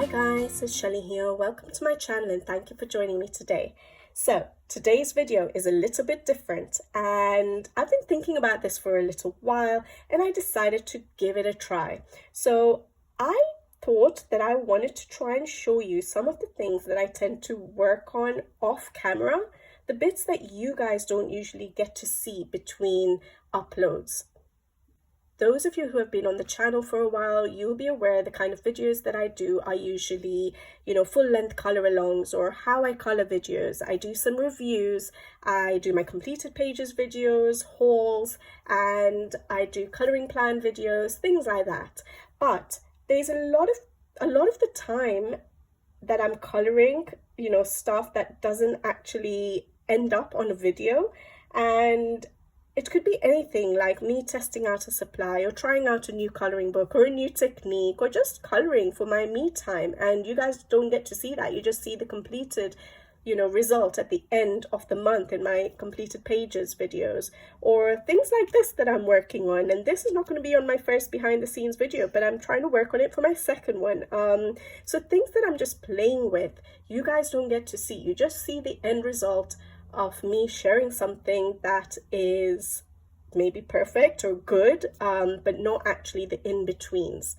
Hi guys, it's Shelly here. Welcome to my channel and thank you for joining me today. So today's video is a little bit different and I've been thinking about this for a little while and I decided to give it a try. So I thought that I wanted to try and show you some of the things that I tend to work on off camera, the bits that you guys don't usually get to see between uploads. Those of you who have been on the channel for a while, you'll be aware the kind of videos that I do are usually, full-length color alongs or how I color videos. I do some reviews, I do my completed pages videos, hauls, and I do coloring plan videos, things like that. But there's a lot of the time that I'm coloring, stuff that doesn't actually end up on a video, and it could be anything like me testing out a supply or trying out a new coloring book or a new technique or just coloring for my me time, and you guys don't get to see that. You just see the completed result at the end of the month in my completed pages videos or things like this that I'm working on. And this is not going to be on my first behind the scenes video, but I'm trying to work on it for my second one. So things that I'm just playing with, you guys don't get to see. You just see the end result of me sharing something that is maybe perfect or good, but not actually the in-betweens.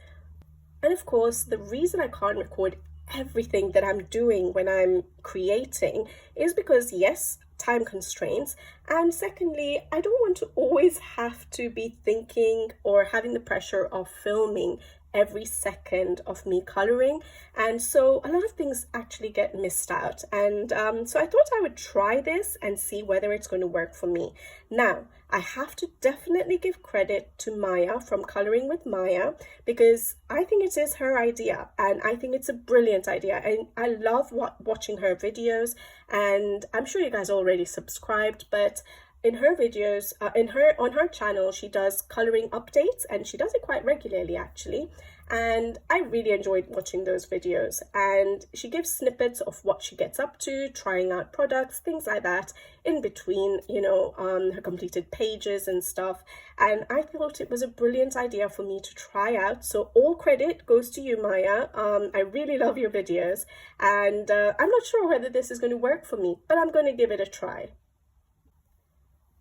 And of course, the reason I can't record everything that I'm doing when I'm creating is because, yes, time constraints, and secondly, I don't want to always have to be thinking or having the pressure of filming every second of me coloring, and so a lot of things actually get missed out. And so I thought I would try this and see whether it's going to work for me. Now, I have to definitely give credit to Maya from Coloring with Maya, because I think it is her idea and I think it's a brilliant idea, and I love watching her videos, and I'm sure you guys already subscribed, but in her videos, on her channel, she does coloring updates, and she does it quite regularly actually, and I really enjoyed watching those videos. And she gives snippets of what she gets up to, trying out products, things like that, in between, her completed pages and stuff. And I thought it was a brilliant idea for me to try out. So all credit goes to you, Maya. I really love your videos, and I'm not sure whether this is going to work for me, but I'm going to give it a try.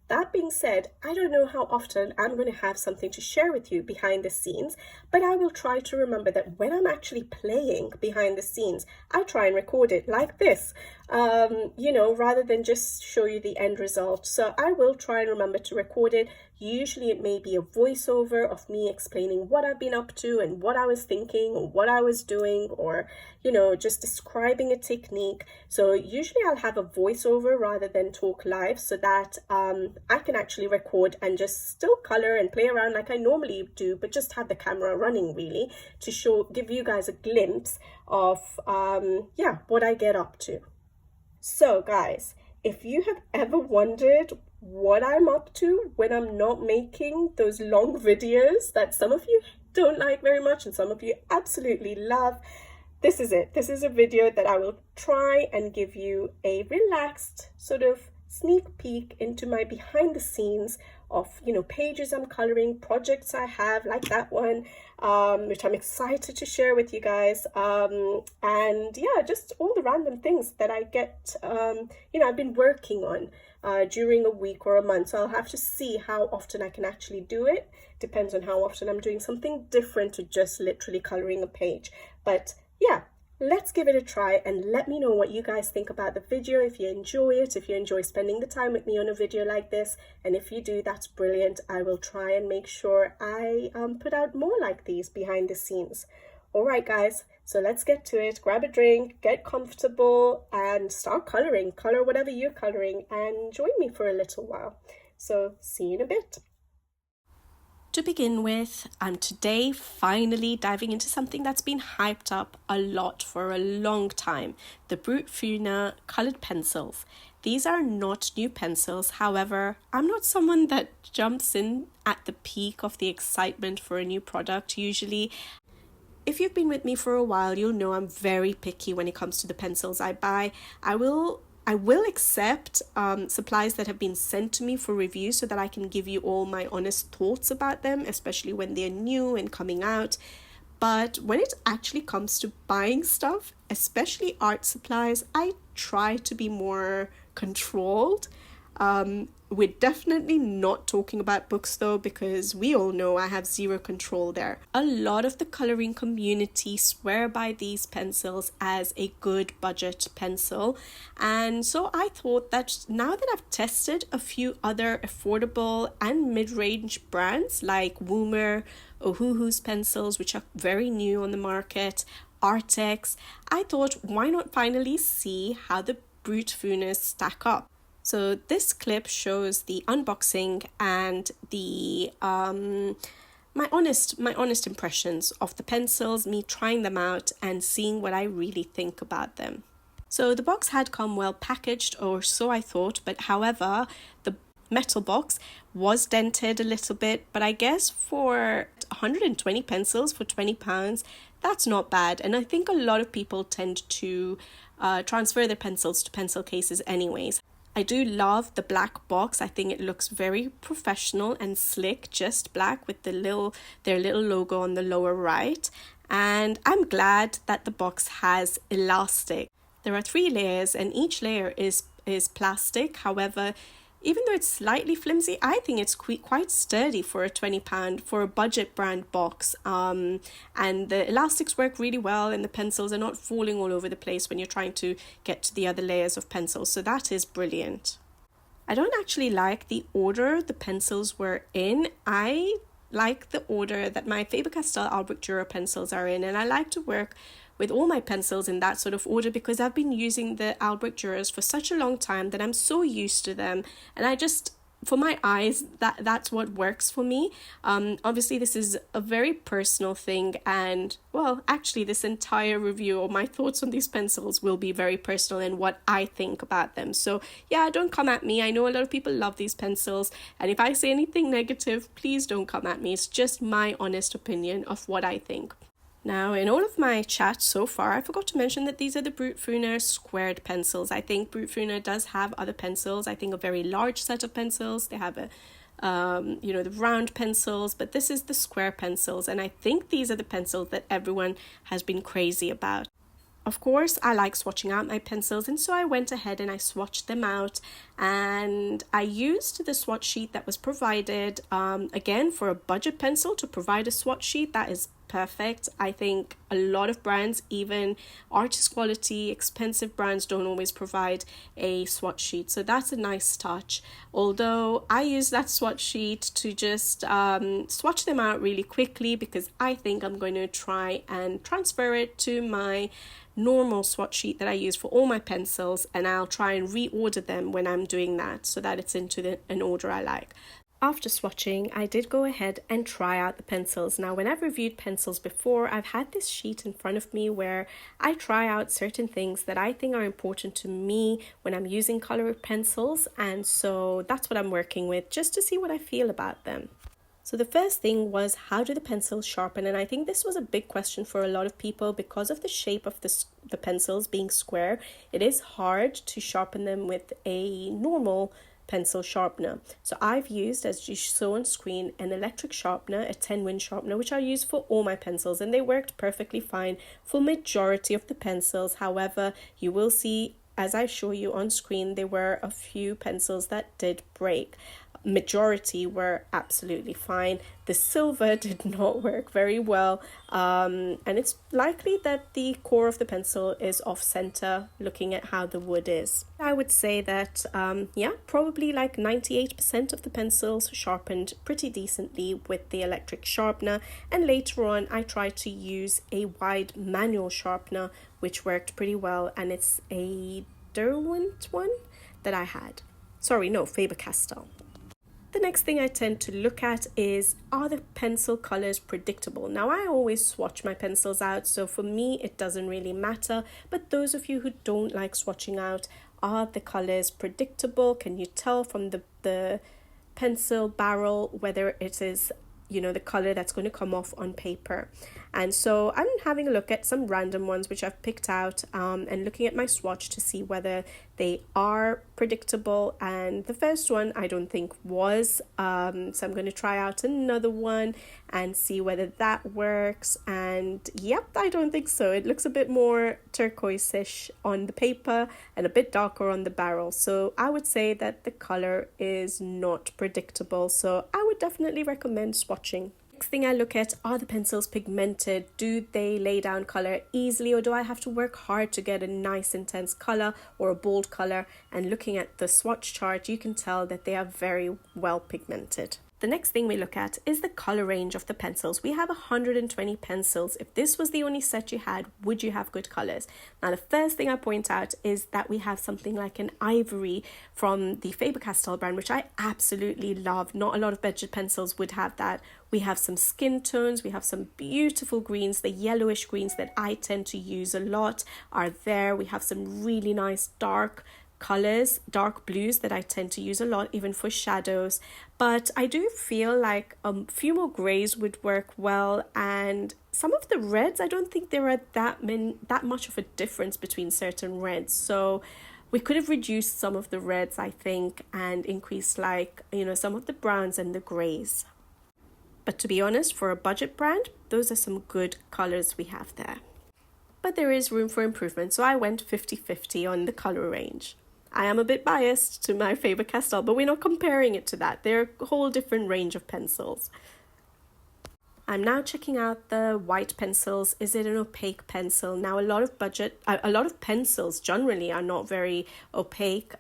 That being said, I don't know how often I'm going to have something to share with you behind the scenes, but I will try to remember that when I'm actually playing behind the scenes, I try and record it like this, rather than just show you the end result. So I will try and remember to record it. Usually it may be a voiceover of me explaining what I've been up to and what I was thinking or what I was doing, or, just describing a technique. So usually I'll have a voiceover rather than talk live, so that I can actually record and just still color and play around like I normally do, but just have the camera running really to give you guys a glimpse of, what I get up to. So guys, if you have ever wondered what I'm up to when I'm not making those long videos that some of you don't like very much and some of you absolutely love, this is it. This is a video that I will try and give you a relaxed sort of sneak peek into my behind the scenes of pages I'm coloring, projects I have like that one, which I'm excited to share with you guys, and yeah, just all the random things that I get I've been working on during a week or a month. So I'll have to see how often I can actually do it. Depends on how often I'm doing something different to just literally coloring a page. But yeah, let's give it a try and let me know what you guys think about the video, if you enjoy it, if you enjoy spending the time with me on a video like this. And if you do, that's brilliant. I will try and make sure I put out more like these behind the scenes. All right, guys, so let's get to it. Grab a drink, get comfortable, and start coloring. Color whatever you're coloring and join me for a little while. So see you in a bit. To begin with, I'm today finally diving into something that's been hyped up a lot for a long time, the Brutfuner colored pencils. These are not new pencils, however, I'm not someone that jumps in at the peak of the excitement for a new product usually. If you've been with me for a while, you'll know I'm very picky when it comes to the pencils I buy. I will accept supplies that have been sent to me for review so that I can give you all my honest thoughts about them, especially when they're new and coming out. But when it actually comes to buying stuff, especially art supplies, I try to be more controlled. We're definitely not talking about books though, because we all know I have zero control there. A lot of the coloring community swear by these pencils as a good budget pencil. And so I thought that now that I've tested a few other affordable and mid-range brands like Woomer, Ohuhu's pencils, which are very new on the market, Artex, I thought why not finally see how the Brutfuners stack up. So this clip shows the unboxing and the my honest impressions of the pencils, me trying them out and seeing what I really think about them. So the box had come well packaged, or so I thought, but however, the metal box was dented a little bit, but I guess for 120 pencils for £20, that's not bad. And I think a lot of people tend to transfer their pencils to pencil cases anyways. I do love the black box. I think it looks very professional and slick, just black with their little logo on the lower right. And I'm glad that the box has elastic. There are 3 layers and each layer is plastic. However, even though it's slightly flimsy, I think it's quite sturdy for a £20 for a budget brand box. And the elastics work really well, and the pencils are not falling all over the place when you're trying to get to the other layers of pencils. So that is brilliant. I don't actually like the order the pencils were in. I like the order that my Faber-Castell Albrecht Dürer pencils are in, and I like to work with all my pencils in that sort of order because I've been using the Albrecht Dürers for such a long time that I'm so used to them, and I just, for my eyes, that's what works for me. Obviously this is a very personal thing, and well, actually this entire review or my thoughts on these pencils will be very personal and what I think about them. So yeah, don't come at me. I know a lot of people love these pencils, and if I say anything negative, please don't come at me. It's just my honest opinion of what I think. Now, in all of my chat so far, I forgot to mention that these are the Brutfuner squared pencils. I think Brutfuner does have other pencils. I think a very large set of pencils. They have the round pencils, but this is the square pencils. And I think these are the pencils that everyone has been crazy about. Of course, I like swatching out my pencils, and so I went ahead and I swatched them out, and I used the swatch sheet that was provided. Again, for a budget pencil to provide a swatch sheet, that is perfect. I think a lot of brands, even artist quality, expensive brands, don't always provide a swatch sheet, so that's a nice touch. Although I use that swatch sheet to just swatch them out really quickly because I think I'm going to try and transfer it to my normal swatch sheet that I use for all my pencils, and I'll try and reorder them when I'm doing that so that it's into an order I like. After swatching, I did go ahead and try out the pencils. Now, when I've reviewed pencils before, I've had this sheet in front of me where I try out certain things that I think are important to me when I'm using colored pencils, and so that's what I'm working with just to see what I feel about them. So the first thing was, how do the pencils sharpen? And I think this was a big question for a lot of people because of the shape of the pencils being square. It is hard to sharpen them with a normal pencil sharpener. So I've used, as you saw on screen, an electric sharpener, a 10-win sharpener, which I use for all my pencils, and they worked perfectly fine for majority of the pencils. However, you will see, as I show you on screen, there were a few pencils that did break. Majority were absolutely fine. The silver did not work very well, and it's likely that the core of the pencil is off center looking at how the wood is. I would say that probably like 98% of the pencils sharpened pretty decently with the electric sharpener, and later on I tried to use a wide manual sharpener which worked pretty well, and it's a Derwent one that I had. Faber-Castell. The next thing I tend to look at is, are the pencil colors predictable? Now, I always swatch my pencils out, so for me it doesn't really matter, but those of you who don't like swatching out, are the colors predictable? Can you tell from the pencil barrel whether it is the color that's going to come off on paper? And so I'm having a look at some random ones which I've picked out and looking at my swatch to see whether they are predictable, and the first one I don't think was, so I'm going to try out another one and see whether that works. And yep, I don't think so. It looks a bit more turquoise-ish on the paper and a bit darker on the barrel. So I would say that the color is not predictable. So I would definitely recommend swatching. Next thing I look at, are the pencils pigmented? Do they lay down color easily, or do I have to work hard to get a nice intense color or a bold color? And looking at the swatch chart, you can tell that they are very well pigmented. The next thing we look at is the color range of the pencils. We have 120 pencils. If this was the only set you had, would you have good colors? Now, the first thing I point out is that we have something like an ivory from the Faber-Castell brand, which I absolutely love. Not a lot of budget pencils would have that. We have some skin tones, we have some beautiful greens. The yellowish greens that I tend to use a lot are there. We have some really nice dark colors, dark blues that I tend to use a lot, even for shadows. But I do feel like a few more grays would work well, and some of the reds, I don't think there are that much of a difference between certain reds. So we could have reduced some of the reds, I think, and increased, like, some of the browns and the grays. But to be honest, for a budget brand, those are some good colors we have there. But there is room for improvement, so I went 50-50 on the color range. I am a bit biased to my Faber-Castell, but we're not comparing it to that. They're a whole different range of pencils. I'm now checking out the white pencils. Is it an opaque pencil? Now, a lot of pencils generally are not very opaque.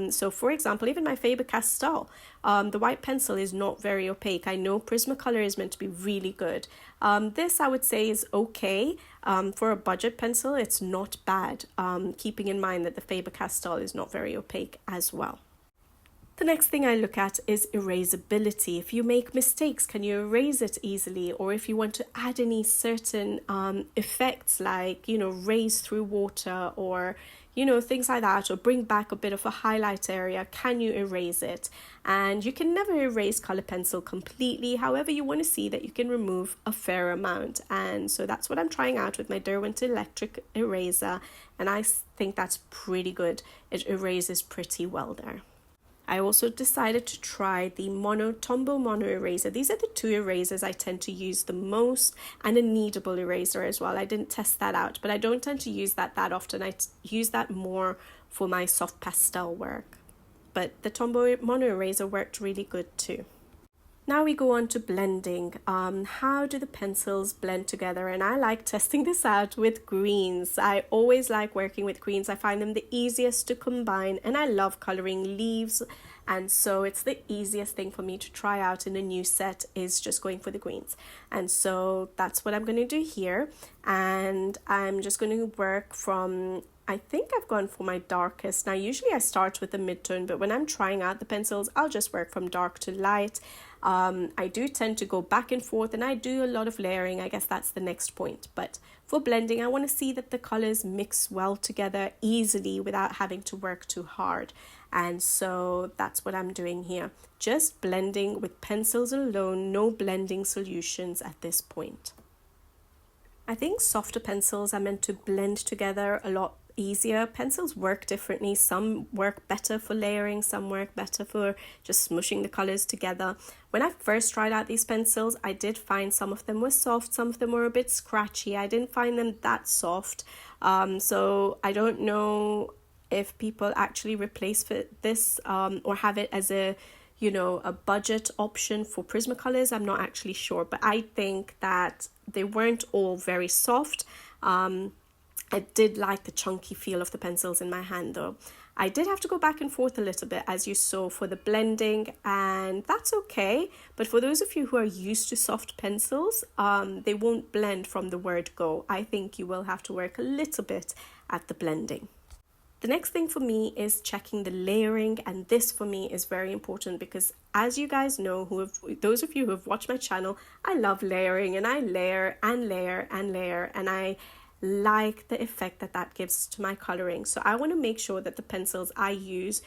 So for example, even my Faber-Castell, the white pencil is not very opaque. I know Prismacolor is meant to be really good. This I would say is okay. For a budget pencil, it's not bad. Keeping in mind that the Faber-Castell is not very opaque as well. The next thing I look at is erasability. If you make mistakes, can you erase it easily? Or if you want to add any certain effects like, raise through water or, things like that, or bring back a bit of a highlight area, can you erase it? And you can never erase color pencil completely. However, you want to see that you can remove a fair amount. And so that's what I'm trying out with my Derwent electric eraser. And I think that's pretty good. It erases pretty well there. I also decided to try the Tombow Mono Eraser. These are the two erasers I tend to use the most, and a kneadable eraser as well. I didn't test that out, but I don't tend to use that often. I use that more for my soft pastel work. But the Tombow Mono Eraser worked really good too. Now we go on to blending. How do the pencils blend together? And I like testing this out with greens. I always like working with greens. I find them the easiest to combine, and I love coloring leaves. And so it's the easiest thing for me to try out in a new set is just going for the greens. And so that's what I'm going to do here. And I'm just going to work from, I think I've gone for my darkest. Now, usually I start with the mid-tone, but when I'm trying out the pencils, I'll just work from dark to light. I do tend to go back and forth, and I do a lot of layering. I guess that's the next point. But for blending, I want to see that the colors mix well together easily without having to work too hard. And so that's what I'm doing here. Just blending with pencils alone, no blending solutions at this point. I think softer pencils are meant to blend together a lot easier. Pencils work differently. Some work better for layering, some work better for just smushing the colors together. When I first tried out these pencils, I did find some of them were soft, some of them were a bit scratchy. I didn't find them that soft. So I don't know if people actually replace this or have it as a budget option for Prismacolors. I'm not actually sure, but I think that they weren't all very soft. I did like the chunky feel of the pencils in my hand though. I did have to go back and forth a little bit, as you saw, for the blending, and that's okay. But for those of you who are used to soft pencils, they won't blend from the word go. I think you will have to work a little bit at the blending. The next thing for me is checking the layering, and this for me is very important because, as you guys know, those of you who have watched my channel, I love layering, and I layer and layer and layer, and I like the effect that gives to my coloring. So I want to make sure that the pencils I use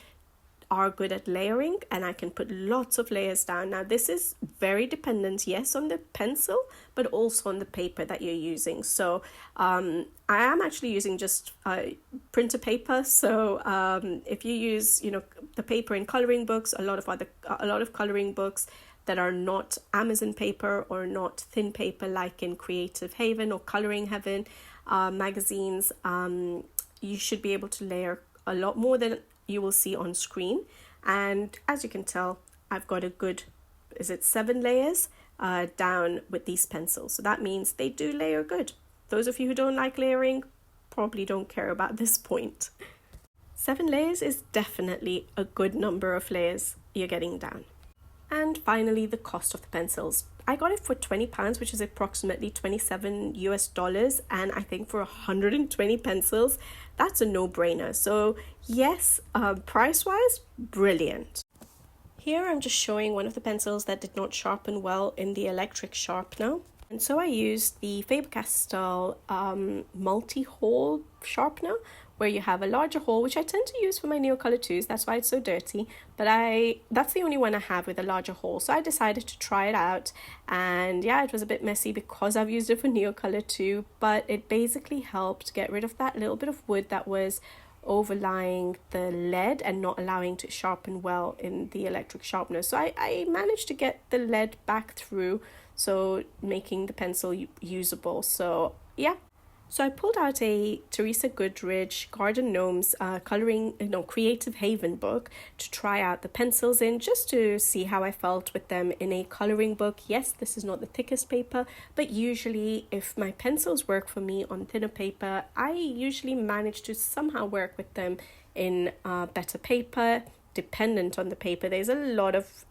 are good at layering, and I can put lots of layers down. Now this is very dependent, yes, on the pencil, but also on the paper that you're using. So I am actually using just printer paper. So if you use the paper in coloring books, a lot of coloring books, that are not Amazon paper or not thin paper like in Creative Haven or Coloring Heaven magazines, you should be able to layer a lot more than you will see on screen. And as you can tell, I've got a good, 7 layers down with these pencils. So that means they do layer good. Those of you who don't like layering probably don't care about this point. 7 layers is definitely a good number of layers you're getting down. And finally, the cost of the pencils. I got it for £20, which is approximately $27 and I think for 120 pencils, that's a no-brainer. So yes, price-wise, brilliant. Here I'm just showing one of the pencils that did not sharpen well in the electric sharpener. And so I used the Faber-Castell multi-hole sharpener, where you have a larger hole, which I tend to use for my Neocolor 2s. That's why it's so dirty. But that's the only one I have with a larger hole. So I decided to try it out. And yeah, it was a bit messy because I've used it for Neocolor 2. But it basically helped get rid of that little bit of wood that was overlying the lead and not allowing to sharpen well in the electric sharpener. So I managed to get the lead back through, so making the pencil usable. So yeah. So I pulled out a Teresa Goodrich Garden Gnomes Creative Haven book to try out the pencils in, just to see how I felt with them in a coloring book. Yes, this is not the thickest paper, but usually if my pencils work for me on thinner paper, I usually manage to somehow work with them in better paper, dependent on the paper. There's a lot of,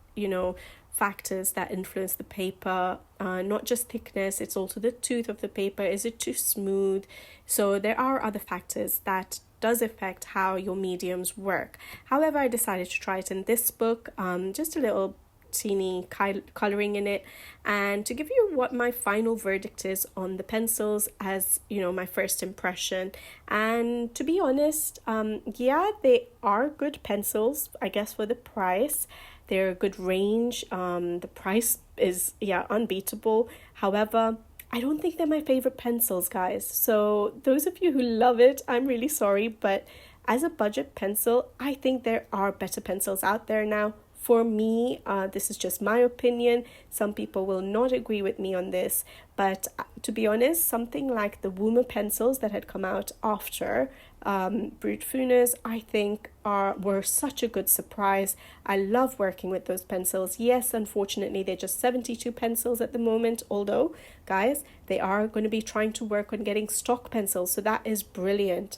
factors that influence the paper, not just thickness, it's also the tooth of the paper. Is it too smooth? So there are other factors that does affect how your mediums work. However, I decided to try it in this book, just a little teeny coloring in it, and to give you what my final verdict is on the pencils as my first impression. And to be honest, yeah, they are good pencils, I guess, for the price. They're a good range. The price is, unbeatable. However, I don't think they're my favorite pencils, guys. So those of you who love it, I'm really sorry. But as a budget pencil, I think there are better pencils out there now. For me, this is just my opinion. Some people will not agree with me on this. But to be honest, something like the Woomer pencils that had come out after Brutfuners, I think were such a good surprise. I love working with those pencils. Yes, unfortunately, they're just 72 pencils at the moment. Although, guys, they are going to be trying to work on getting stock pencils. So that is brilliant.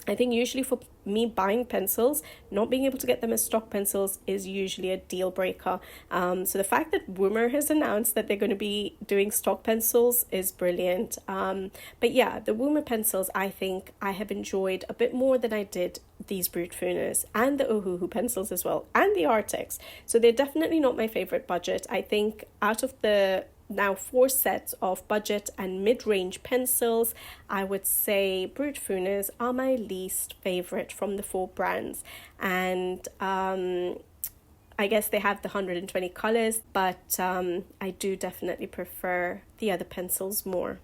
I think usually for me, buying pencils, not being able to get them as stock pencils is usually a deal breaker. So the fact that Woomer has announced that they're going to be doing stock pencils is brilliant. But yeah, the Woomer pencils, I think I have enjoyed a bit more than I did these Brutfuners and the Ohuhu pencils as well, and the Artex. So they're definitely not my favorite budget. I think out of the now 4 sets of budget and mid-range pencils, I would say Brutfuners are my least favorite from the 4 brands. And I guess they have the 120 colors, but I do definitely prefer the other pencils more.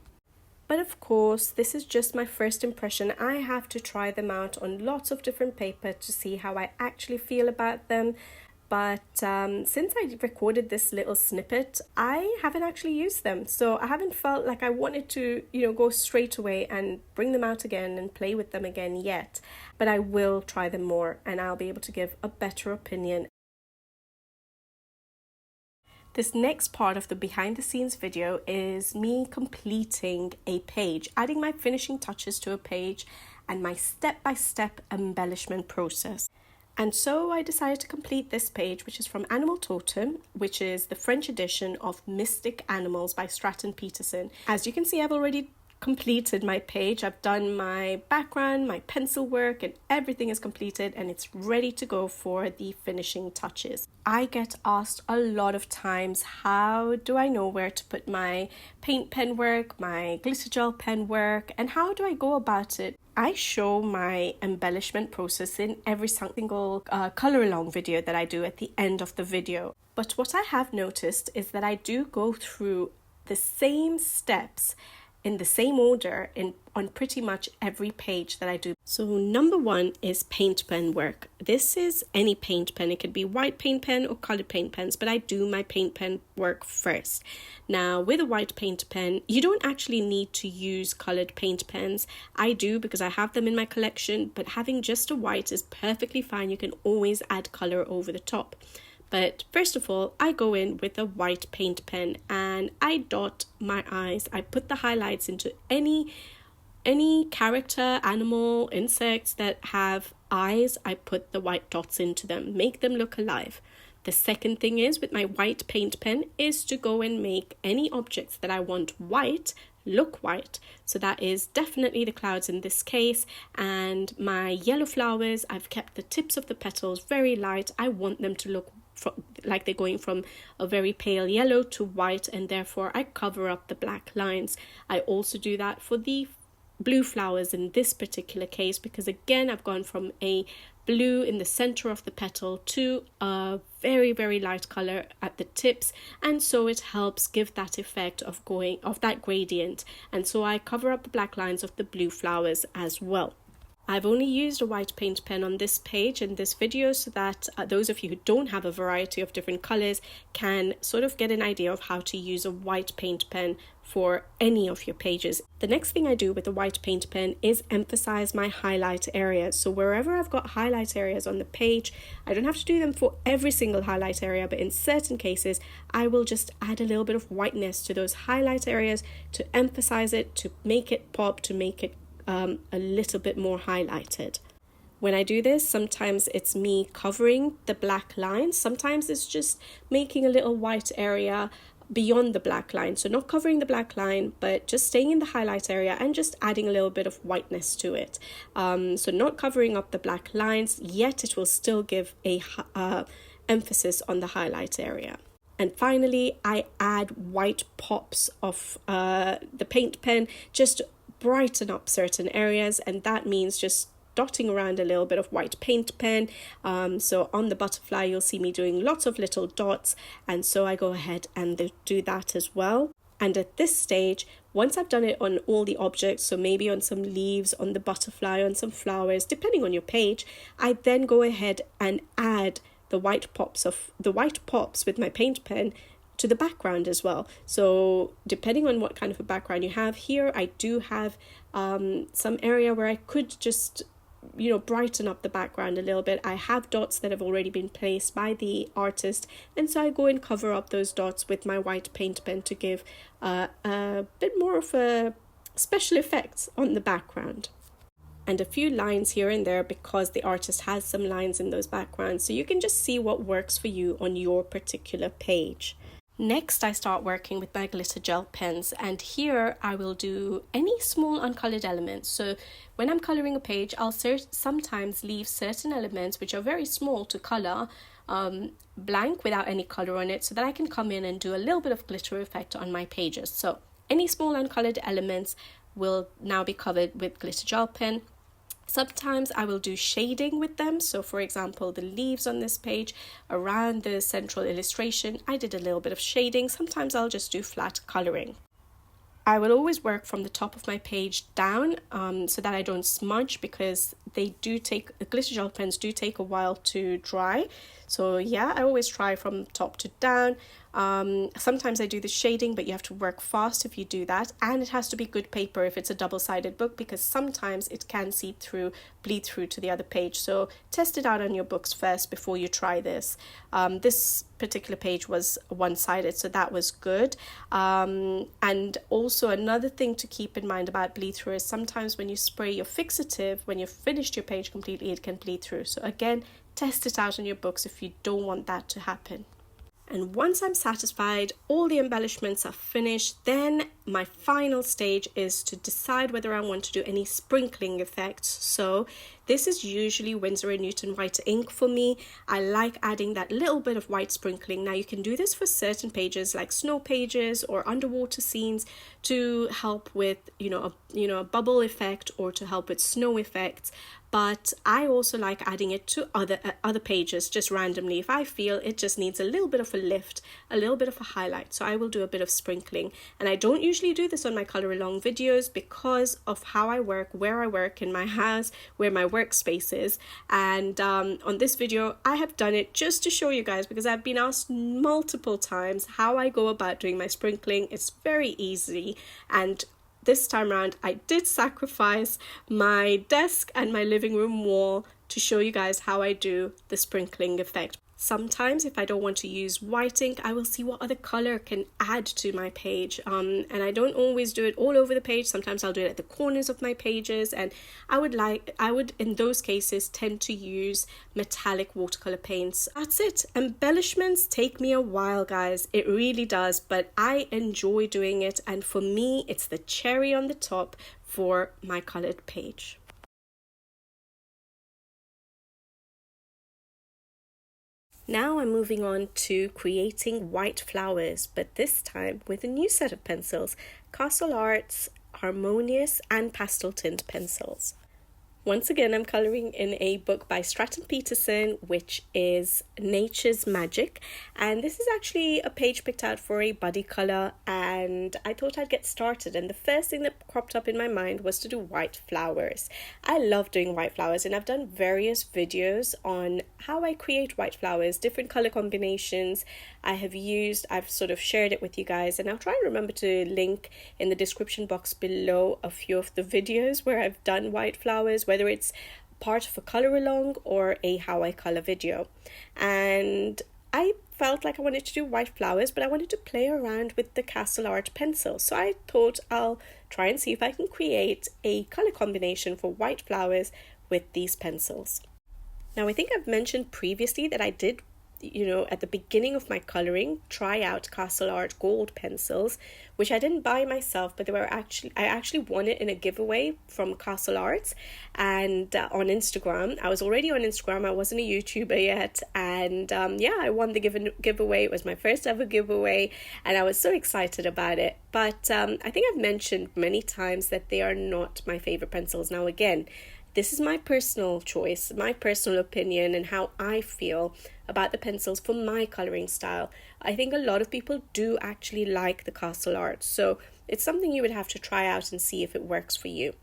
But of course, this is just my first impression. I have to try them out on lots of different paper to see how I actually feel about them. But since I recorded this little snippet, I haven't actually used them. So I haven't felt like I wanted to, go straight away and bring them out again and play with them again yet. But I will try them more and I'll be able to give a better opinion. This next part of the behind the scenes video is me completing a page, adding my finishing touches to a page and my step-by-step embellishment process. And so I decided to complete this page, which is from Animal Totem, which is the French edition of Mystic Animals by Stratton Peterson. As you can see, I've already completed my page. I've done my background, my pencil work, and everything is completed and it's ready to go for the finishing touches. I get asked a lot of times, how do I know where to put my paint pen work, my glitter gel pen work, and how do I go about it? I show my embellishment process in every single color along video that I do at the end of the video. But what I have noticed is that I do go through the same steps in the same order on pretty much every page that I do. So number one is paint pen work. This is any paint pen. It could be white paint pen or colored paint pens, but I do my paint pen work first. Now with a white paint pen, you don't actually need to use colored paint pens. I do because I have them in my collection, but having just a white is perfectly fine. You can always add color over the top. But first of all, I go in with a white paint pen and I dot my eyes. I put the highlights into any character, animal, insects that have eyes. I put the white dots into them, make them look alive. The second thing is with my white paint pen is to go and make any objects that I want white look white. So that is definitely the clouds in this case, and my yellow flowers, I've kept the tips of the petals very light. I want them to look like they're going from a very pale yellow to white, and therefore I cover up the black lines. I also do that for the blue flowers in this particular case, because again I've gone from a blue in the center of the petal to a very light color at the tips, and so it helps give that effect of that gradient, and so I cover up the black lines of the blue flowers as well. I've only used a white paint pen on this page in this video so that those of you who don't have a variety of different colors can sort of get an idea of how to use a white paint pen for any of your pages. The next thing I do with the white paint pen is emphasize my highlight areas. So wherever I've got highlight areas on the page, I don't have to do them for every single highlight area, but in certain cases, I will just add a little bit of whiteness to those highlight areas to emphasize it, to make it pop, to make it a little bit more highlighted. When I do this, sometimes it's me covering the black line, sometimes it's just making a little white area beyond the black line. So not covering the black line, but just staying in the highlight area and just adding a little bit of whiteness to it. So not covering up the black lines, yet it will still give a emphasis on the highlight area. And finally, I add white pops of the paint pen just to brighten up certain areas, and that means just dotting around a little bit of white paint pen. So on the butterfly, you'll see me doing lots of little dots, and so I go ahead and do that as well. And at this stage, once I've done it on all the objects, so maybe on some leaves, on the butterfly, on some flowers, depending on your page, I then go ahead and add the white pops with my paint pen to the background as well. So depending on what kind of a background you have, here I do have some area where I could just brighten up the background a little bit. I have dots that have already been placed by the artist, and so I go and cover up those dots with my white paint pen to give a bit more of a special effects on the background. And a few lines here and there because the artist has some lines in those backgrounds, so you can just see what works for you on your particular page. Next, I start working with my glitter gel pens, and here I will do any small uncolored elements. So when I'm coloring a page, I'll sometimes leave certain elements which are very small to color blank without any color on it, so that I can come in and do a little bit of glitter effect on my pages. So any small uncolored elements will now be covered with glitter gel pen. Sometimes I will do shading with them. So for example, the leaves on this page around the central illustration, I did a little bit of shading. Sometimes I'll just do flat coloring. I will always work from the top of my page down so that I don't smudge, because glitter gel pens do take a while to dry. So yeah, I always try from top to down. Sometimes I do the shading, but you have to work fast if you do that, and it has to be good paper if it's a double-sided book, because sometimes it can bleed through to the other page. So test it out on your books first before you try this. This particular page was one-sided, so that was good. And also another thing to keep in mind about bleed through is sometimes when you spray your fixative, when you've finished your page completely, it can bleed through. So again, test it out on your books if you don't want that to happen. And once I'm satisfied, all the embellishments are finished, then my final stage is to decide whether I want to do any sprinkling effects. So this is usually Winsor & Newton white ink for me. I like adding that little bit of white sprinkling. Now you can do this for certain pages like snow pages or underwater scenes to help with, a bubble effect or to help with snow effects. but I also like adding it to other pages just randomly if I feel it just needs a little bit of a lift, a little bit of a highlight. So I will do a bit of sprinkling, and I don't usually do this on my color along videos because of how I work, where I work in my house, where my workspace is. And on this video I have done it just to show you guys, because I've been asked multiple times how I go about doing my sprinkling. It's very easy, and this time around I did sacrifice my desk and my living room wall to show you guys how I do the sprinkling effect. Sometimes if I don't want to use white ink, I will see what other color can add to my page. And I don't always do it all over the page. Sometimes I'll do it at the corners of my pages, and I would in those cases tend to use metallic watercolor paints. That's it. Embellishments take me a while, guys. It really does, but I enjoy doing it, and for me it's the cherry on the top for my colored page. Now I'm moving on to creating white flowers, but this time with a new set of pencils, Castle Art's Harmonius and Pasteltint pencils. Once again, I'm colouring in a book by Stratton Peterson, which is Nature's Magic. And this is actually a page picked out for a buddy colour, and I thought I'd get started. And the first thing that cropped up in my mind was to do white flowers. I love doing white flowers, and I've done various videos on how I create white flowers, different colour combinations I've sort of shared it with you guys, and I'll try and remember to link in the description box below a few of the videos where I've done white flowers, whether it's part of a color along or a how I color video. And I felt like I wanted to do white flowers, but I wanted to play around with the Castle Art pencil. So I thought I'll try and see if I can create a color combination for white flowers with these pencils. Now, I think I've mentioned previously that I did, at the beginning of my coloring, try out Castle Art gold pencils, which I didn't buy myself, but I actually won it in a giveaway from Castle Arts and on Instagram. I was already on Instagram. I wasn't a YouTuber yet, and I won the giveaway. It was my first ever giveaway, and I was so excited about it. But I think I've mentioned many times that they are not my favorite pencils. Now, again, this is my personal choice, my personal opinion, and how I feel about the pencils for my colouring style. I think a lot of people do actually like the Castle Art, so it's something you would have to try out and see if it works for you.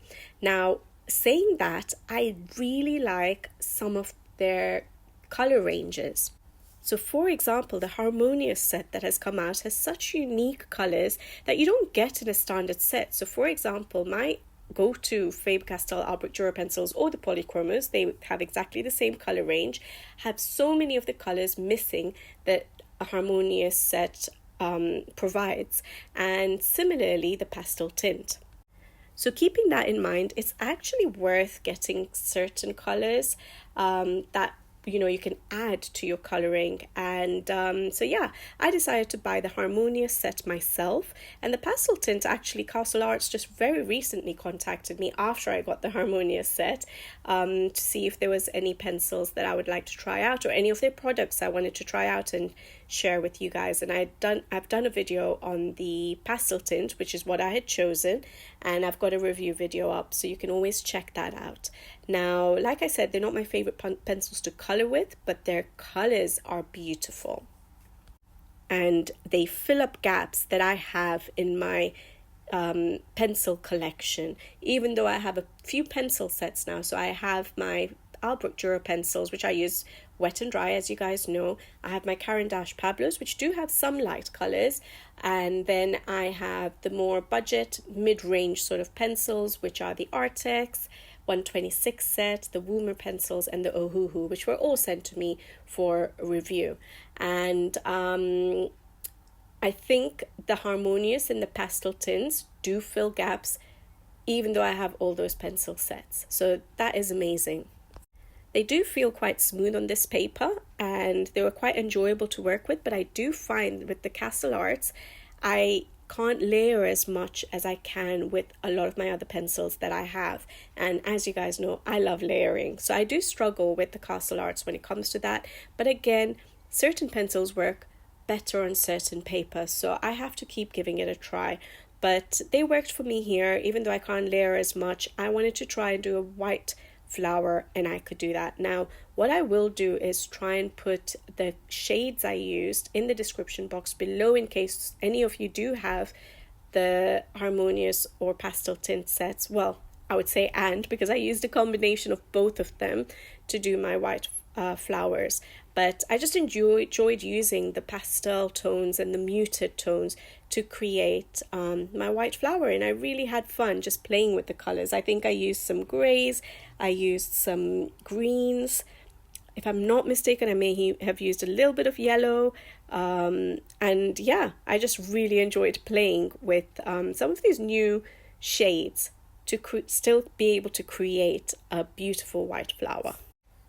Now, saying that, I really like some of their colour ranges. So, for example, the Harmonious set that has come out has such unique colours that you don't get in a standard set. So, for example, my go-to Faber-Castell Albrecht Dürer pencils or the polychromos, they have exactly the same color range, have so many of the colors missing that a Harmonious set provides, and similarly the Pasteltint. So keeping that in mind, it's actually worth getting certain colors that you can add to your coloring. And I decided to buy the Harmonious set myself, and the Pasteltint, actually Castle Arts just very recently contacted me after I got the Harmonious set to see if there was any pencils that I would like to try out, or any of their products I wanted to try out and share with you guys. And I've done a video on the Pasteltint, which is what I had chosen, and I've got a review video up, so you can always check that out. Now, like I said, they're not my favorite pencils to color with, but their colors are beautiful, and they fill up gaps that I have in my pencil collection, even though I have a few pencil sets now. So I have my Albrecht Dürer pencils, which I use wet and dry, as you guys know. I have my Caran d'Ache Pablos, which do have some light colors, and then I have the more budget mid-range sort of pencils, which are the Artex 126 set, the Woomer pencils, and the Ohuhu, which were all sent to me for review. And I think the Harmonious and the Pasteltints do fill gaps, even though I have all those pencil sets. So that is amazing. They do feel quite smooth on this paper, and they were quite enjoyable to work with, but I do find with the Castle Arts, I can't layer as much as I can with a lot of my other pencils that I have. And as you guys know, I love layering. So I do struggle with the Castle Arts when it comes to that. But again, certain pencils work better on certain paper, so I have to keep giving it a try. But they worked for me here, even though I can't layer as much. I wanted to try and do a white flower and I could do that. Now, what I will do is try and put the shades I used in the description box below in case any of you do have the Harmonius or Pasteltint sets. Well, I would say because I used a combination of both of them to do my white flowers. But I just enjoyed using the pastel tones and the muted tones to create my white flower, and I really had fun just playing with the colors. I think I used some grays, I used some greens. If I'm not mistaken, I may have used a little bit of yellow. And yeah, I just really enjoyed playing with some of these new shades to still be able to create a beautiful white flower.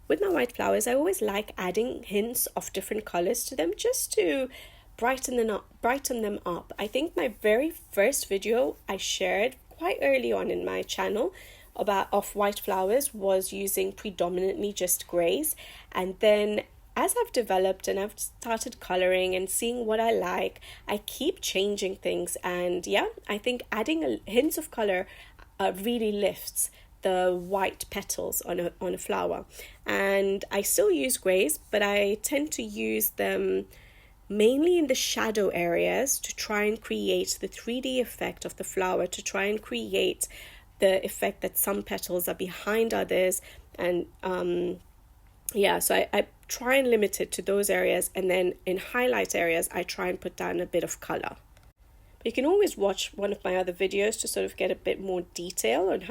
With my white flowers, I always like adding hints of different colors to them just to brighten them up. I think my very first video I shared quite early on in my channel of white flowers was using predominantly just grays, and then as I've developed and I've started coloring and seeing what I like, I keep changing things, and yeah, I think adding hints of color really lifts the white petals on a flower. And I still use grays, but I tend to use them mainly in the shadow areas to try and create the 3D effect of the flower, to try and create the effect that some petals are behind others. And so I try and limit it to those areas, and then in highlight areas I try and put down a bit of color. But you can always watch one of my other videos to sort of get a bit more detail on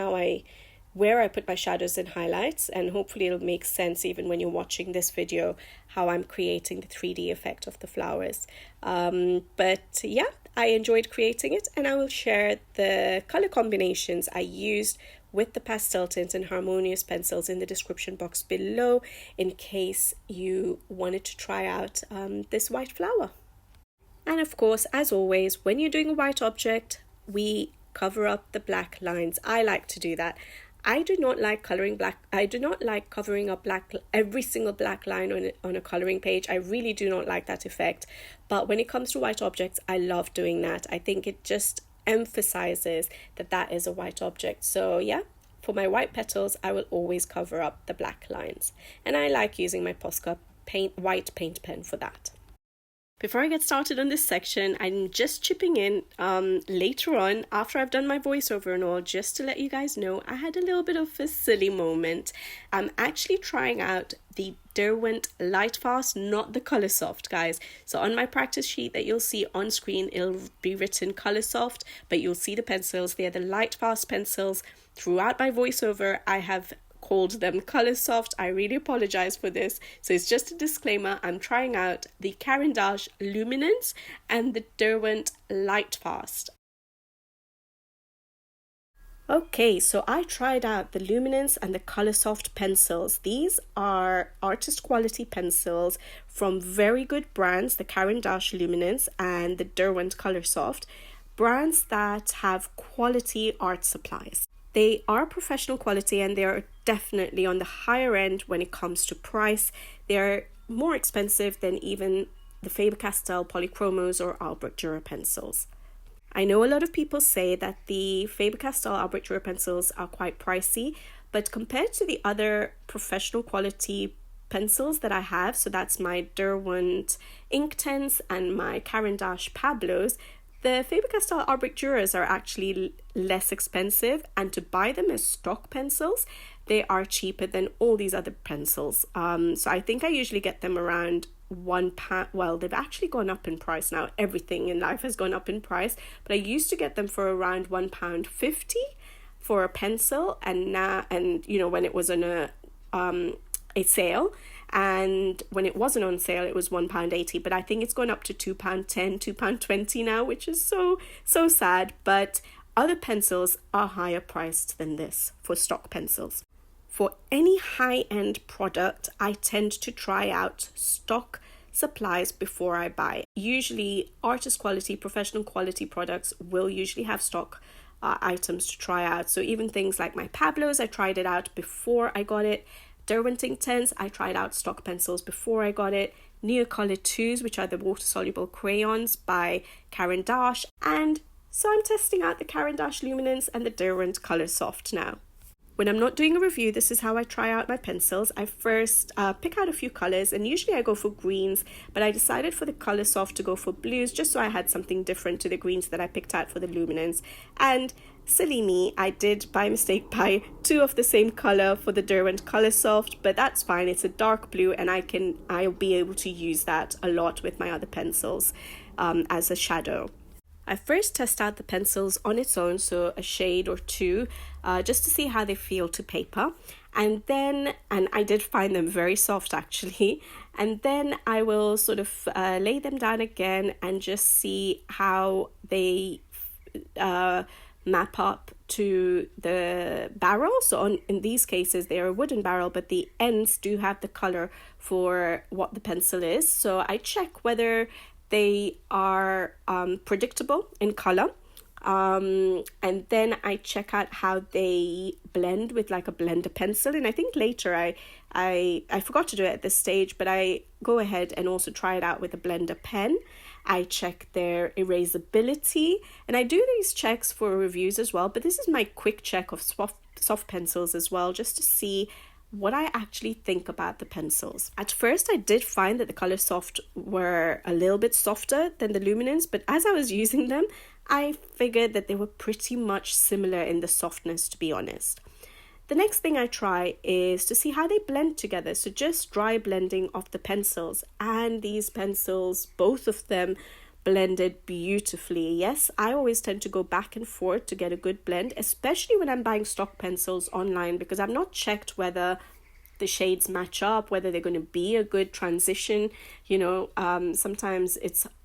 where I put my shadows and highlights, and hopefully it'll make sense even when you're watching this video how I'm creating the 3D effect of the flowers. But yeah, I enjoyed creating it, and I will share the color combinations I used with the Pasteltints and Harmonius pencils in the description box below in case you wanted to try out this white flower. And of course, as always, when you're doing a white object, we cover up the black lines. I like to do that. I do not like coloring black. I do not like covering up every single black line on a coloring page. I really do not like that effect. But when it comes to white objects, I love doing that. I think it just emphasizes that is a white object. So yeah, for my white petals, I will always cover up the black lines. And I like using my Posca white paint pen for that. Before I get started on this section, I'm just chipping in later on after I've done my voiceover and all, just to let you guys know I had a little bit of a silly moment. I'm actually trying out the Derwent Lightfast, not the Coloursoft, guys. So on my practice sheet that you'll see on screen, it'll be written Coloursoft, but you'll see the pencils. They're the Lightfast pencils. Throughout my voiceover, I have called them Coloursoft. I really apologize for this. So it's just a disclaimer. I'm trying out the Caran d'Ache Luminance and the Derwent Lightfast. Okay, so I tried out the Luminance and the Coloursoft pencils. These are artist quality pencils from very good brands, the Caran d'Ache Luminance and the Derwent Coloursoft, brands that have quality art supplies. They are professional quality, and they are definitely on the higher end when it comes to price. They are more expensive than even the Faber-Castell Polychromos or Albrecht Dürer pencils. I know a lot of people say that the Faber-Castell Albrecht Dürer pencils are quite pricey, but compared to the other professional quality pencils that I have, so that's my Derwent Inktense and my Caran d'Ache Pablos, the Faber-Castell Albrecht Dürers are actually less expensive, and to buy them as stock pencils, they are cheaper than all these other pencils. So I think I usually get them around £1. Well, they've actually gone up in price now. Everything in life has gone up in price, but I used to get them for around £1.50 for a pencil, and now, when it was on a sale. And when it wasn't on sale, it was £1.80, but I think it's gone up to £2.10, £2.20 now, which is so sad. But other pencils are higher priced than this for stock pencils. For any high-end product, I tend to try out stock supplies before I buy. Usually artist quality, professional quality products will usually have stock items to try out. So even things like my Pablos, I tried it out before I got it. Derwent Inktense, I tried out stock pencils before I got it. Neocolor 2s, which are the water-soluble crayons by Caran d'Ache. And so I'm testing out the Caran d'Ache Luminance and the Derwent Coloursoft now. when I'm not doing a review, this is how I try out my pencils. I first pick out a few colors, and usually I go for greens, but I decided for the color soft to go for blues, just so I had something different to the greens that I picked out for the luminance. And silly me, I did by mistake buy two of the same color for the Derwent Color Soft, but that's fine. It's a dark blue, and I'll be able to use that a lot with my other pencils as a shadow. I first test out the pencils on its own, so a shade or two, just to see how they feel to paper. And I did find them very soft actually. And then I will sort of lay them down again and just see how they map up to the barrel. So in these cases, they're a wooden barrel, but the ends do have the color for what the pencil is. So I check whether they are predictable in color, and then I check out how they blend with like a blender pencil. And I think later I forgot to do it at this stage, but I go ahead and also try it out with a blender pen. I check their erasability, and I do these checks for reviews as well, but this is my quick check of soft pencils as well, just to see what I actually think about the pencils. At first, I did find that the Color Soft were a little bit softer than the Luminance, but as I was using them, I figured that they were pretty much similar in the softness, to be honest. The next thing I try is to see how they blend together. So just dry blending of the pencils, and these pencils, both of them, blended beautifully. Yes, I always tend to go back and forth to get a good blend, especially when I'm buying stock pencils online, because I've not checked whether the shades match up, whether they're going to be a good transition. Sometimes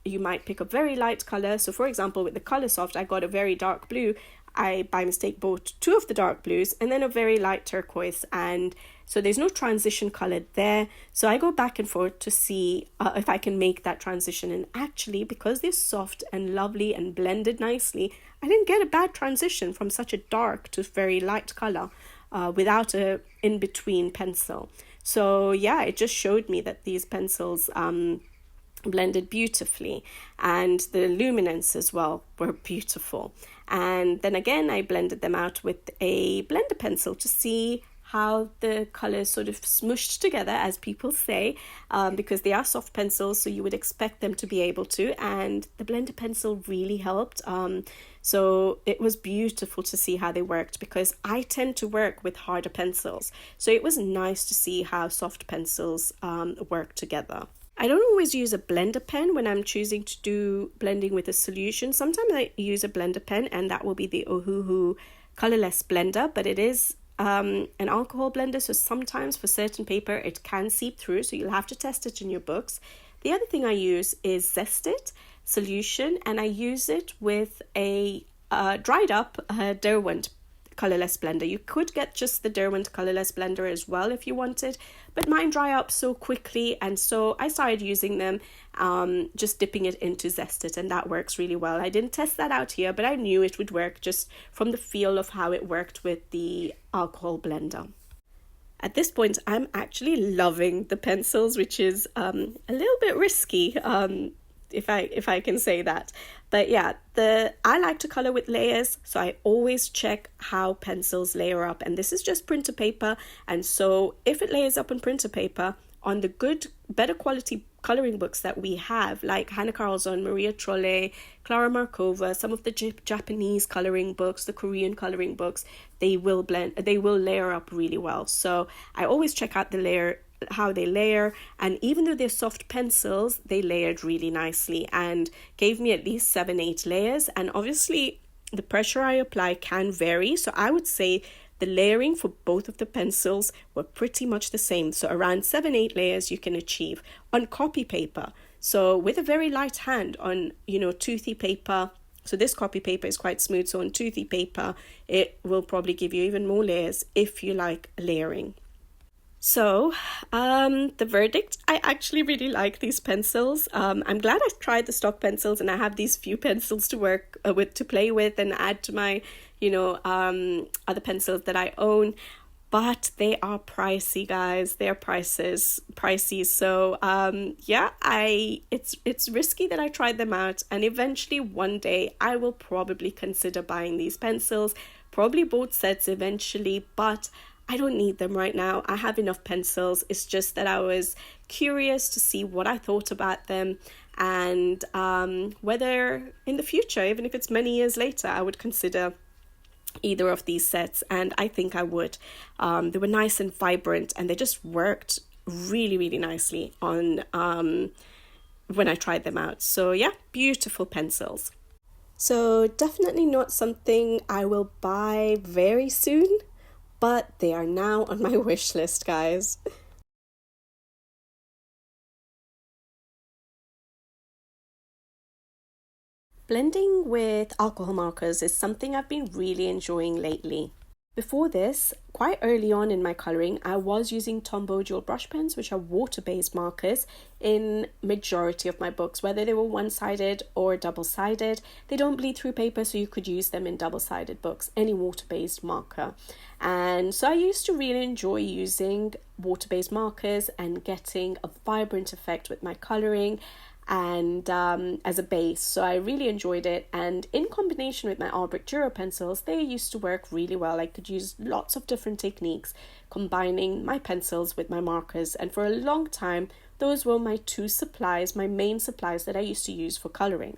you might pick a very light color. So for example, with the Color Soft, I got a very dark blue. I by mistake bought two of the dark blues and then a very light turquoise, and so there's no transition color there. So I go back and forth to see if I can make that transition, and actually, because they're soft and lovely and blended nicely, I didn't get a bad transition from such a dark to very light color without a in-between pencil. So yeah, it just showed me that these pencils blended beautifully, and the luminance as well were beautiful. And then again, I blended them out with a blender pencil to see how the colors sort of smushed together, as people say, because they are soft pencils, so you would expect them to be able to, and the blender pencil really helped. So it was beautiful to see how they worked, because I tend to work with harder pencils, so it was nice to see how soft pencils work together. I don't always use a blender pen when I'm choosing to do blending with a solution. Sometimes I use a blender pen, and that will be the Ohuhu colorless blender, but it is an alcohol blender, so sometimes for certain paper it can seep through, so you'll have to test it in your books. The other thing I use is Zest It solution, and I use it with a dried up Derwent colorless blender. You could get just the Derwent colorless blender as well if you wanted, but mine dry up so quickly, and so I started using them, just dipping it into Zest It, and that works really well. I didn't test that out here, but I knew it would work just from the feel of how it worked with the alcohol blender. At this point, I'm actually loving the pencils, which is a little bit risky, if I can say that. But yeah, I like to color with layers, so I always check how pencils layer up, and this is just printer paper, and so if it layers up on printer paper, on the better quality coloring books that we have, like Hannah Carlson, Maria Trolle, Clara Markova, some of the Japanese coloring books, the Korean coloring books, they will layer up really well. So I always check out how they layer, and even though they're soft pencils, they layered really nicely and gave me at least 7-8 layers. And obviously the pressure I apply can vary, so I would say the layering for both of the pencils were pretty much the same. So around 7-8 layers you can achieve on copy paper. So with a very light hand on, toothy paper, so this copy paper is quite smooth, so on toothy paper it will probably give you even more layers if you like layering. So the verdict, I actually really like these pencils. I'm glad I tried the stock pencils, and I have these few pencils to work with, to play with and add to my other pencils that I own. but they are pricey, guys. They are pricey. So yeah, it's risky that I tried them out, and eventually one day I will probably consider buying these pencils, probably both sets eventually, but I don't need them right now. I have enough pencils. It's just that I was curious to see what I thought about them, and whether in the future, even if it's many years later, I would consider either of these sets, and I think I would. They were nice and vibrant, and they just worked really, really nicely on when I tried them out. So yeah, beautiful pencils. So definitely not something I will buy very soon, but they are now on my wish list, guys. Blending with alcohol markers is something I've been really enjoying lately. Before this, quite early on in my colouring, I was using Tombow dual brush pens, which are water-based markers, in majority of my books, whether they were one-sided or double-sided. They don't bleed through paper, so you could use them in double-sided books, any water-based marker. And so I used to really enjoy using water-based markers and getting a vibrant effect with my colouring and as a base. So I really enjoyed it, and in combination with my Albrecht Duro pencils, they used to work really well. I could use lots of different techniques combining my pencils with my markers, and for a long time those were my two supplies, my main supplies that I used to use for colouring.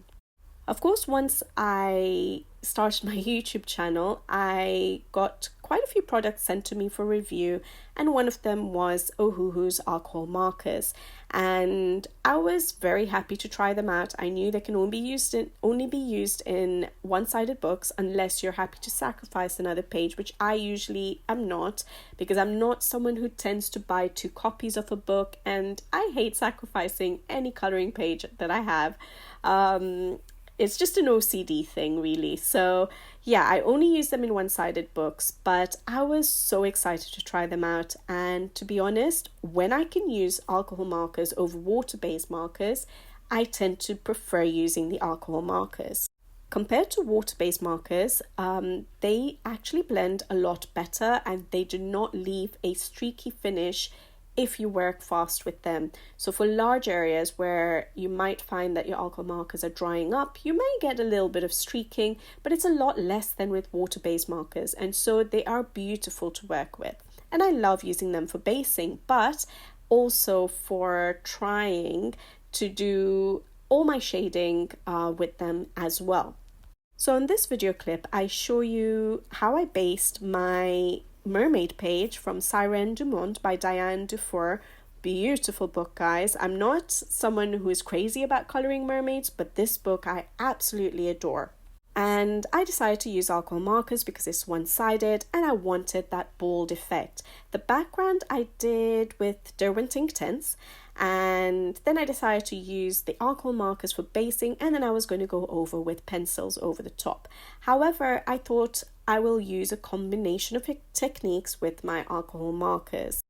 Of course, once I started my YouTube channel, I got quite a few products sent to me for review, and one of them was Ohuhu's alcohol markers, and I was very happy to try them out. I knew they can only be used in one-sided books unless you're happy to sacrifice another page, which I usually am not, because I'm not someone who tends to buy two copies of a book, and I hate sacrificing any colouring page that I have. It's just an OCD thing, really. So yeah, I only use them in one-sided books, but I was so excited to try them out. And to be honest, when I can use alcohol markers over water-based markers, I tend to prefer using the alcohol markers. Compared to water-based markers, they actually blend a lot better, and they do not leave a streaky finish if you work fast with them. So for large areas where you might find that your alcohol markers are drying up, you may get a little bit of streaking, but it's a lot less than with water-based markers, and so they are beautiful to work with. And I love using them for basing, but also for trying to do all my shading with them as well. So in this video clip, I show you how I based my mermaid page from Sirène du Monde by Diane Dufour. Beautiful book, guys. I'm not someone who is crazy about colouring mermaids, but this book I absolutely adore. And I decided to use alcohol markers because it's one-sided and I wanted that bold effect. The background I did with Derwent ink tints, and then I decided to use the alcohol markers for basing, and then I was going to go over with pencils over the top. However, I thought I will use a combination of techniques with my alcohol markers.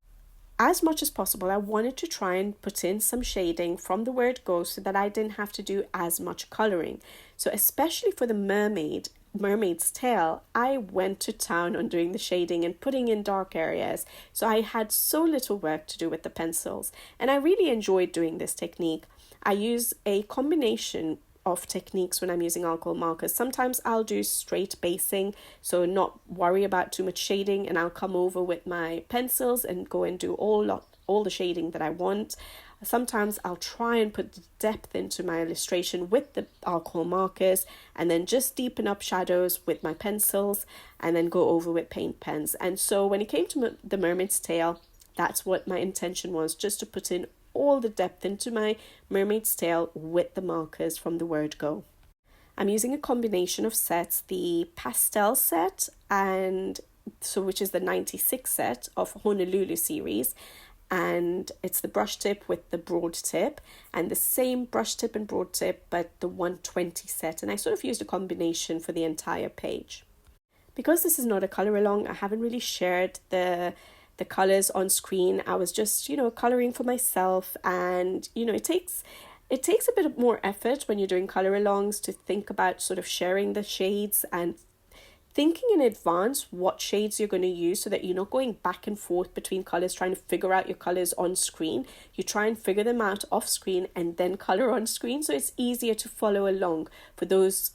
As much as possible, I wanted to try and put in some shading from the word go so that I didn't have to do as much colouring. So especially for the mermaid's tail, I went to town on doing the shading and putting in dark areas. So I had so little work to do with the pencils, and I really enjoyed doing this technique. I use a combination of techniques when I'm using alcohol markers. Sometimes I'll do straight basing, so not worry about too much shading, and I'll come over with my pencils and go and do all the shading that I want. Sometimes I'll try and put depth into my illustration with the alcohol markers, and then just deepen up shadows with my pencils, and then go over with paint pens. And so when it came to the mermaid's tail, that's what my intention was, just to put in all the depth into my mermaid's tail with the markers from the word go. I'm using a combination of sets, the pastel set, and so which is the 96 set of Honolulu series, and it's the brush tip with the broad tip, and the same brush tip and broad tip but the 120 set, and I sort of used a combination for the entire page. Because this is not a colour along, I haven't really shared the colors on screen. I was just, coloring for myself, and it takes a bit more effort when you're doing color alongs to think about sort of sharing the shades and thinking in advance what shades you're going to use so that you're not going back and forth between colors trying to figure out your colors on screen. You try and figure them out off screen and then color on screen, so it's easier to follow along for those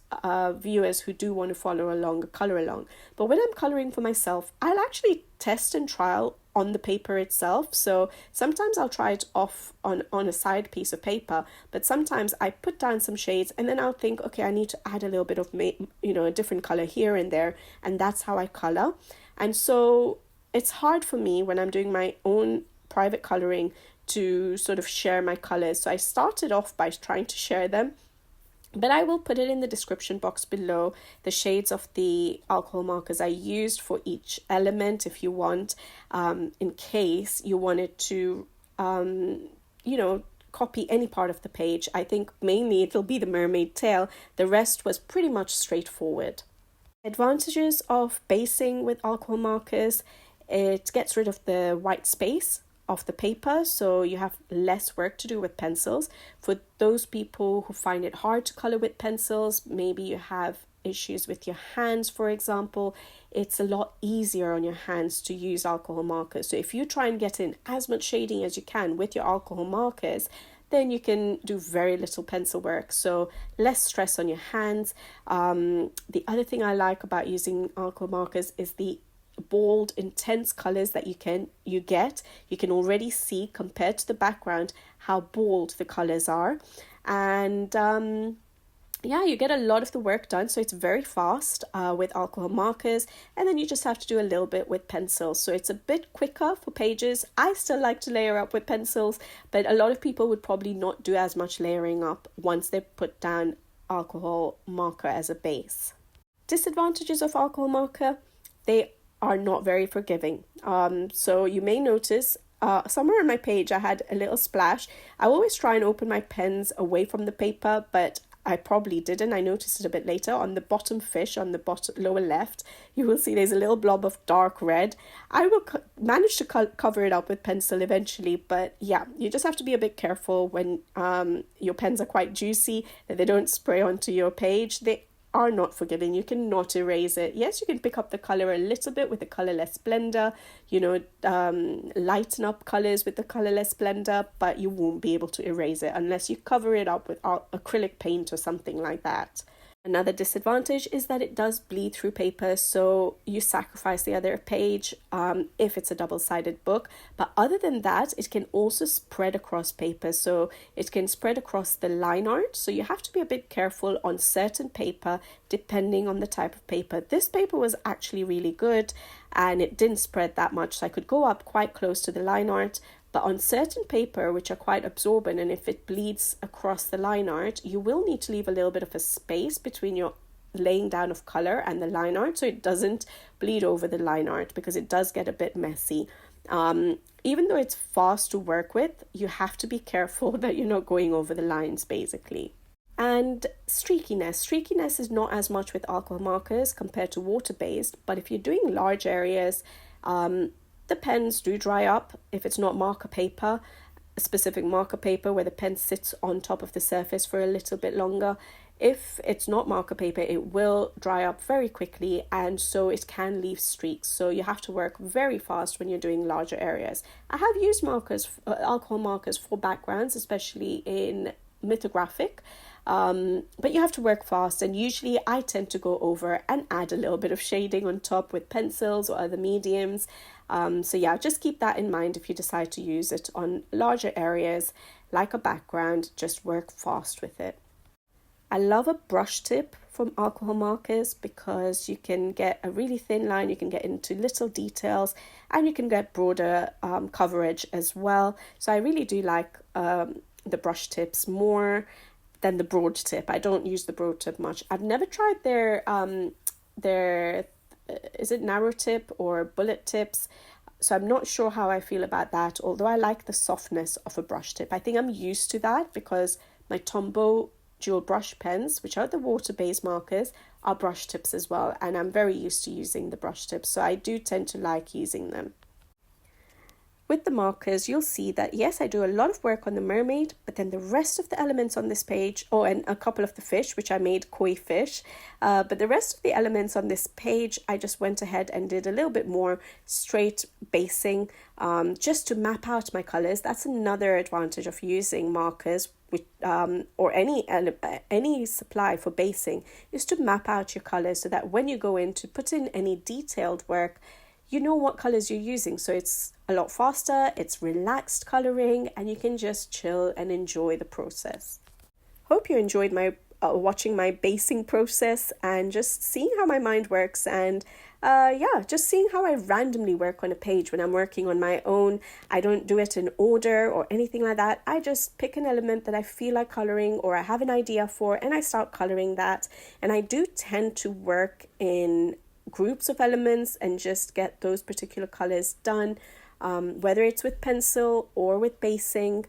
viewers who do want to follow along or color along. But when I'm coloring for myself, I'll actually test and trial on the paper itself. So sometimes I'll try it off on a side piece of paper, but sometimes I put down some shades and then I'll think, okay, I need to add a little bit of a different color here and there, and that's how I color. And so it's hard for me when I'm doing my own private coloring to sort of share my colors. So I started off by trying to share them, but I will put it in the description box below, the shades of the alcohol markers I used for each element, if you want, in case you wanted to, copy any part of the page. I think mainly it'll be the mermaid tail. The rest was pretty much straightforward. Advantages of basing with alcohol markers: it gets rid of the white space of the paper, so you have less work to do with pencils. For those people who find it hard to color with pencils, maybe you have issues with your hands, for example, it's a lot easier on your hands to use alcohol markers. So if you try and get in as much shading as you can with your alcohol markers, then you can do very little pencil work, so less stress on your hands. The other thing I like about using alcohol markers is the bold, intense colors that you can already see compared to the background how bold the colors are, and you get a lot of the work done. So it's very fast with alcohol markers, and then you just have to do a little bit with pencils, so it's a bit quicker for pages. I still like to layer up with pencils, but a lot of people would probably not do as much layering up once they put down alcohol marker as a base. Disadvantages of alcohol marker: they are not very forgiving. So you may notice somewhere on my page I had a little splash. I always try and open my pens away from the paper, but I probably didn't. I noticed it a bit later. On the bottom fish, on the bottom lower left, you will see there's a little blob of dark red. I will manage to cover it up with pencil eventually, but yeah, you just have to be a bit careful when your pens are quite juicy, that they don't spray onto your page. They are not forgiving. You cannot erase it. Yes, you can pick up the color a little bit with the colorless blender, lighten up colors with the colorless blender, but you won't be able to erase it unless you cover it up with acrylic paint or something like that. Another disadvantage is that it does bleed through paper, so you sacrifice the other page if it's a double-sided book. But other than that, it can also spread across paper, so it can spread across the line art. So you have to be a bit careful on certain paper depending on the type of paper. This paper was actually really good and it didn't spread that much, so I could go up quite close to the line art. But on certain paper, which are quite absorbent, and if it bleeds across the line art, you will need to leave a little bit of a space between your laying down of color and the line art, so it doesn't bleed over the line art, because it does get a bit messy. Even though it's fast to work with, you have to be careful that you're not going over the lines, basically. And streakiness. Streakiness is not as much with alcohol markers compared to water-based, but if you're doing large areas, the pens do dry up if it's not marker paper, a specific marker paper where the pen sits on top of the surface for a little bit longer. If it's not marker paper, it will dry up very quickly, and so it can leave streaks. So you have to work very fast when you're doing larger areas. I have used alcohol markers for backgrounds, especially in mythographic, but you have to work fast, and usually I tend to go over and add a little bit of shading on top with pencils or other mediums. So yeah, just keep that in mind if you decide to use it on larger areas like a background. Just work fast with it. I love a brush tip from alcohol markers because you can get a really thin line, you can get into little details, and you can get broader coverage as well. So I really do like the brush tips more than the broad tip. I don't use the broad tip much. I've never tried their is it narrow tip or bullet tips? So I'm not sure how I feel about that, although I like the softness of a brush tip. I think I'm used to that because my Tombow dual brush pens, which are the water-based markers, are brush tips as well, and I'm very used to using the brush tips, so I do tend to like using them. with the markers, you'll see that yes, I do a lot of work on the mermaid, but then the rest of the elements on this page, and a couple of the fish, which I made koi fish, but the rest of the elements on this page, I just went ahead and did a little bit more straight basing, just to map out my colors. That's another advantage of using markers with, or any supply for basing, is to map out your colors so that when you go in to put in any detailed work, you know what colors you're using. So it's a lot faster, it's relaxed coloring, and you can just chill and enjoy the process. Hope you enjoyed my watching my basing process and just seeing how my mind works, and just seeing how I randomly work on a page when I'm working on my own. I don't do it in order or anything like that. I just pick an element that I feel like coloring or I have an idea for, and I start coloring that. And I do tend to work in groups of elements and just get those particular colors done, whether it's with pencil or with basing.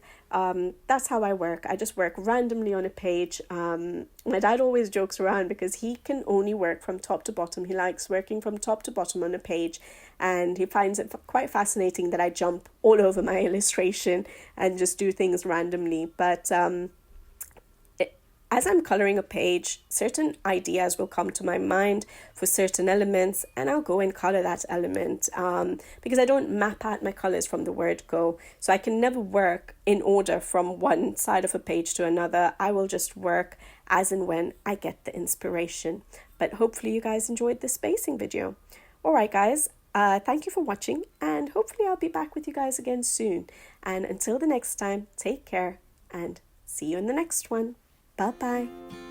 That's how I work. I just work randomly on a page. My dad always jokes around because he can only work from top to bottom. He likes working from top to bottom on a page, and he finds it quite fascinating that I jump all over my illustration and just do things randomly. But as I'm coloring a page, certain ideas will come to my mind for certain elements, and I'll go and color that element, because I don't map out my colors from the word go. So I can never work in order from one side of a page to another. I will just work as and when I get the inspiration. But hopefully you guys enjoyed this spacing video. All right, guys. Thank you for watching, and hopefully I'll be back with you guys again soon. And until the next time, take care and see you in the next one. Bye-bye.